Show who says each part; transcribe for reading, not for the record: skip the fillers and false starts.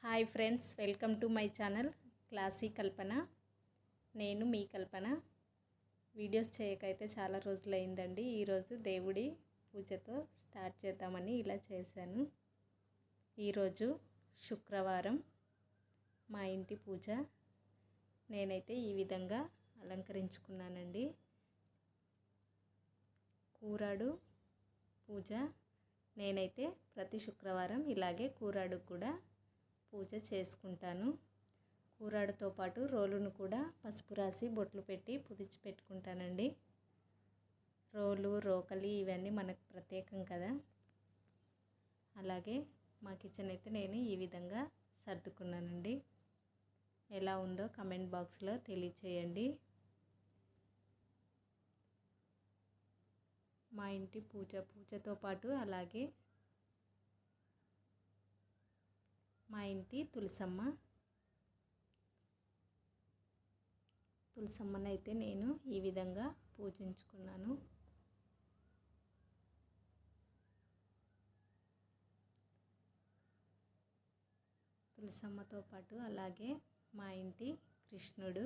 Speaker 1: Hi friends, welcome to my channel classy Kalpana. నేను మీ కల్పన. Videos చేయకైతే చాలా రోజులైందండి. ఈరోజు దేవుడి పూజతో స్టార్ట్ చేద్దామని ఇలా చేశాను. ఈరోజు శుక్రవారం, మా ఇంటి పూజ. నేనైతే ఈ విధంగా అలంకరించుకున్నానండి. కూరాడు పూజ నేనైతే ప్రతి శుక్రవారం ఇలాగే కూరాడు కూడా పూజ చేసుకుంటాను. కూరాడుతో పాటు రోలును కూడా పసుపు రాసి బొట్లు పెట్టి పుదిచి పెట్టుకుంటానండి. రోలు, రోకలి ఇవన్నీ మనకు ప్రత్యేకం కదా. అలాగే మా కిచెన్ అయితే నేను ఈ విధంగా సర్దుకున్నానండి. ఎలా ఉందో కమెంట్ బాక్స్లో తెలియచేయండి. మా ఇంటి పూజతో పాటు అలాగే మా ఇంటి తులసమ్మనైతే నేను ఈ విధంగా పూజించుకున్నాను. తులసమ్మతో పాటు అలాగే మా ఇంటి కృష్ణుడు